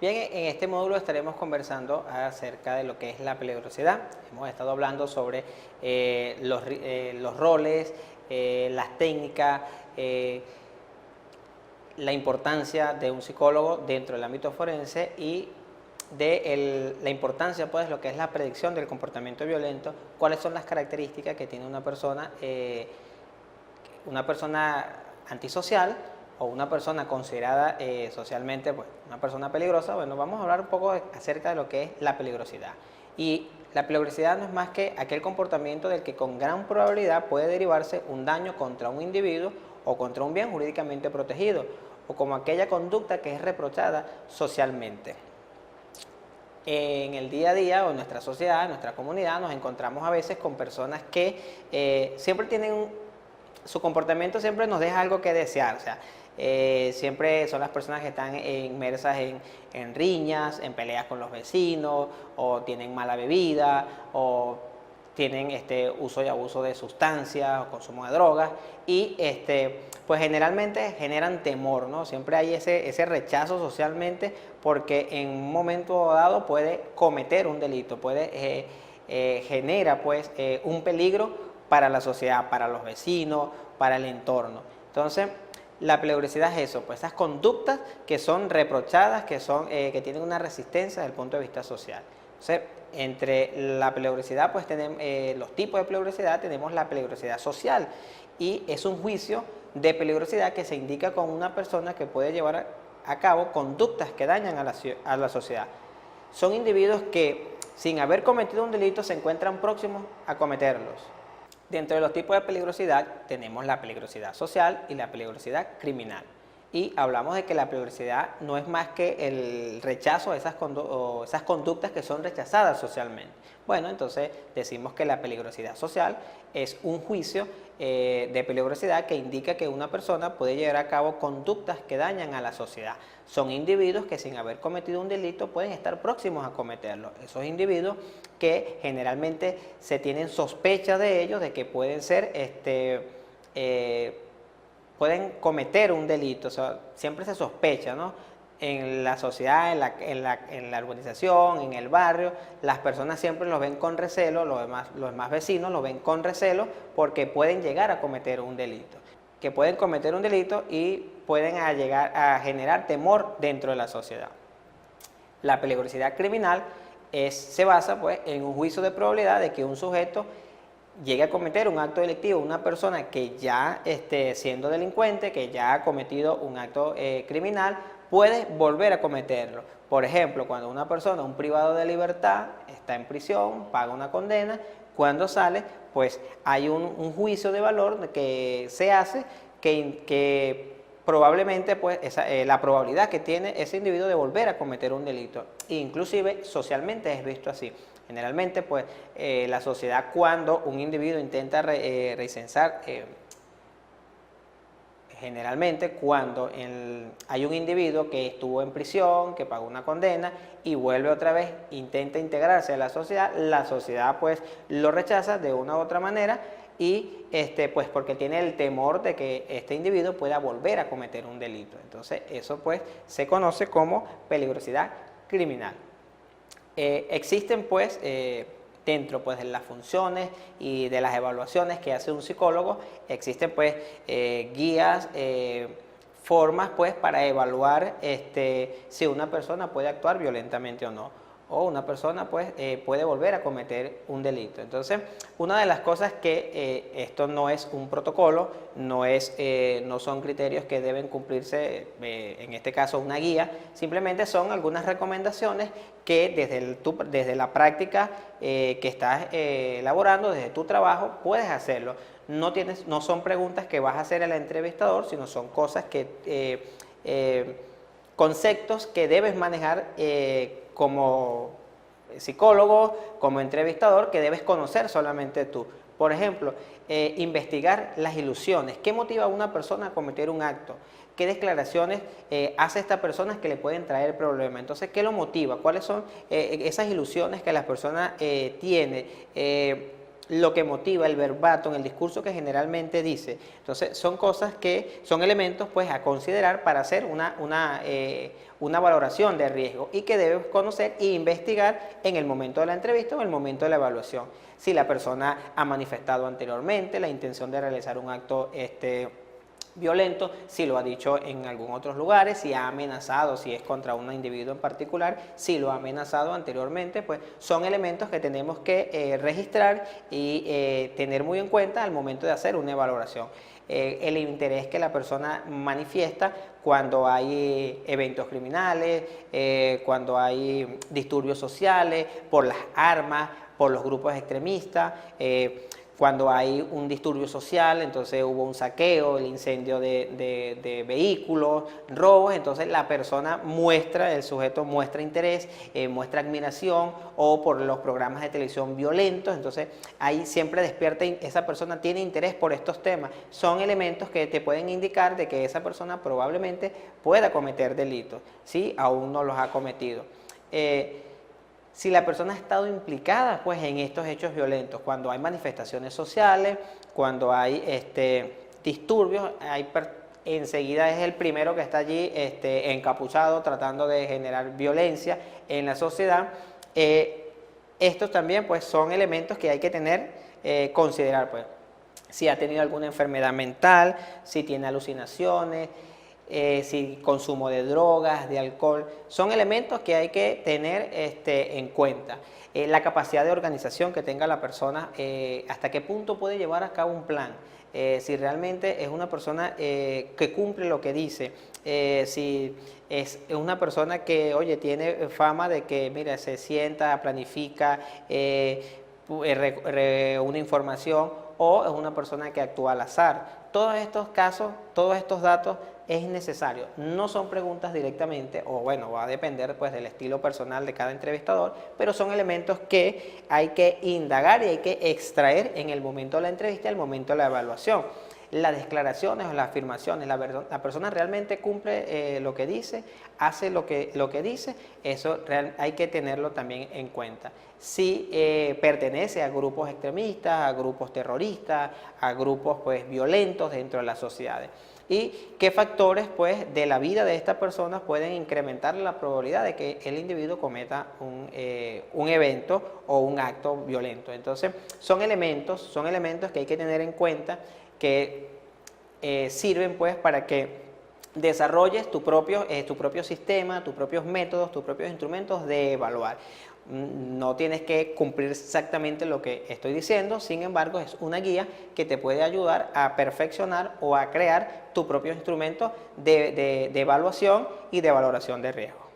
Bien, en este módulo estaremos conversando acerca de lo que es la peligrosidad. Hemos estado hablando sobre los roles, las técnicas, la importancia de un psicólogo dentro del ámbito forense y de la importancia, pues, lo que es la predicción del comportamiento violento, cuáles son las características que tiene una persona antisocial o una persona considerada socialmente, pues, una persona peligrosa. Bueno, vamos a hablar un poco acerca de lo que es la peligrosidad. Y la peligrosidad no es más que aquel comportamiento del que con gran probabilidad puede derivarse un daño contra un individuo o contra un bien jurídicamente protegido, o como aquella conducta que es reprochada socialmente. En el día a día o en nuestra sociedad, en nuestra comunidad, nos encontramos a veces con personas que siempre tienen, su comportamiento siempre nos deja algo que desear. O sea, siempre son las personas que están inmersas en riñas, en peleas con los vecinos, o tienen mala bebida, o tienen uso y abuso de sustancias o consumo de drogas, y pues generalmente generan temor, ¿no? Siempre hay ese rechazo socialmente, porque en un momento dado puede cometer un delito, genera pues un peligro para la sociedad, para los vecinos, para el entorno. Entonces, la peligrosidad es eso, pues esas conductas que son reprochadas, que tienen una resistencia desde el punto de vista social. Entonces, entre la peligrosidad, pues tenemos los tipos de peligrosidad. Tenemos la peligrosidad social, y es un juicio de peligrosidad que se indica con una persona que puede llevar a cabo conductas que dañan a la sociedad. Son individuos que, sin haber cometido un delito, se encuentran próximos a cometerlos. Dentro de los tipos de peligrosidad tenemos la peligrosidad social y la peligrosidad criminal. Y hablamos de que la peligrosidad no es más que el rechazo de esas conductas que son rechazadas socialmente. Bueno, entonces decimos que la peligrosidad social es un juicio de peligrosidad que indica que una persona puede llevar a cabo conductas que dañan a la sociedad. Son individuos que, sin haber cometido un delito, pueden estar próximos a cometerlo. Esos individuos que generalmente se tienen sospecha de ellos, de que pueden ser pueden cometer un delito. O sea, siempre se sospecha, ¿no? En la sociedad, en la urbanización, en el barrio, las personas siempre los ven con recelo, los demás vecinos los ven con recelo, porque pueden llegar a cometer un delito. Que pueden cometer un delito y pueden llegar a generar temor dentro de la sociedad. La peligrosidad criminal se basa, pues, en un juicio de probabilidad de que un sujeto llegue a cometer un acto delictivo. Una persona que ya siendo delincuente, que ya ha cometido un acto criminal, puede volver a cometerlo. Por ejemplo, cuando una persona, un privado de libertad, está en prisión, paga una condena, cuando sale, pues hay un juicio de valor que se hace, que probablemente, pues, la probabilidad que tiene ese individuo de volver a cometer un delito. Inclusive socialmente es visto así. Generalmente, pues, la sociedad, cuando un individuo intenta reincensar, generalmente cuando hay un individuo que estuvo en prisión, que pagó una condena y vuelve otra vez, intenta integrarse a la sociedad pues lo rechaza de una u otra manera, y pues porque tiene el temor de que este individuo pueda volver a cometer un delito. Entonces eso, pues, se conoce como peligrosidad criminal. Existen, pues, dentro, pues, de las funciones y de las evaluaciones que hace un psicólogo, existen, pues, guías, formas, pues, para evaluar si una persona puede actuar violentamente o no, o una persona, pues, puede volver a cometer un delito. Entonces, una de las cosas que esto no es un protocolo, no son criterios que deben cumplirse, en este caso una guía, simplemente son algunas recomendaciones que desde la práctica que estás elaborando, desde tu trabajo, puedes hacerlo. No son preguntas que vas a hacer al entrevistador, sino son cosas conceptos que debes manejar como psicólogo, como entrevistador, que debes conocer solamente tú. Por ejemplo, investigar las ilusiones. ¿Qué motiva a una persona a cometer un acto? ¿Qué declaraciones hace esta persona que le pueden traer problemas? Entonces, ¿qué lo motiva? ¿Cuáles son esas ilusiones que la persona tiene? lo que motiva, el verbatim, el discurso que generalmente dice. Entonces, son cosas que son elementos pues a considerar para hacer una valoración de riesgo y que debes conocer e investigar en el momento de la entrevista o en el momento de la evaluación. Si la persona ha manifestado anteriormente la intención de realizar un acto violento, si lo ha dicho en algún otros lugares, si ha amenazado, si es contra un individuo en particular, si lo ha amenazado anteriormente, pues son elementos que tenemos que registrar y tener muy en cuenta al momento de hacer una evaluación. El interés que la persona manifiesta cuando hay eventos criminales, cuando hay disturbios sociales, por las armas, por los grupos extremistas, cuando hay un disturbio social, entonces hubo un saqueo, el incendio de vehículos, robos, entonces la persona muestra, el sujeto muestra interés, muestra admiración, o por los programas de televisión violentos, entonces ahí siempre despierta, esa persona tiene interés por estos temas. Son elementos que te pueden indicar de que esa persona probablemente pueda cometer delitos, si aún no los ha cometido. Si la persona ha estado implicada pues en estos hechos violentos, cuando hay manifestaciones sociales, cuando hay disturbios, enseguida es el primero que está allí encapuchado tratando de generar violencia en la sociedad. Estos también pues son elementos que hay que tener, considerar pues, si ha tenido alguna enfermedad mental, si tiene alucinaciones, si consumo de drogas, de alcohol, son elementos que hay que tener en cuenta. La capacidad de organización que tenga la persona, hasta qué punto puede llevar a cabo un plan, si realmente es una persona que cumple lo que dice, si es una persona que, oye, tiene fama de que, mira, se sienta, planifica, reúne información, o es una persona que actúa al azar. Todos estos casos, todos estos datos es necesario. No son preguntas directamente, o bueno, va a depender pues del estilo personal de cada entrevistador, pero son elementos que hay que indagar y hay que extraer en el momento de la entrevista y el momento de la evaluación. Las declaraciones o las afirmaciones, la persona realmente cumple lo que dice, hace lo que dice, eso hay que tenerlo también en cuenta. Si pertenece a grupos extremistas, a grupos terroristas, a grupos pues violentos dentro de las sociedades. Y qué factores pues de la vida de estas personas pueden incrementar la probabilidad de que el individuo cometa un evento o un acto violento. Entonces son elementos que hay que tener en cuenta, que sirven pues para que desarrolles tu propio sistema, tus propios métodos, tus propios instrumentos de evaluar. No tienes que cumplir exactamente lo que estoy diciendo, sin embargo es una guía que te puede ayudar a perfeccionar o a crear tu propio instrumento de evaluación y de valoración de riesgo.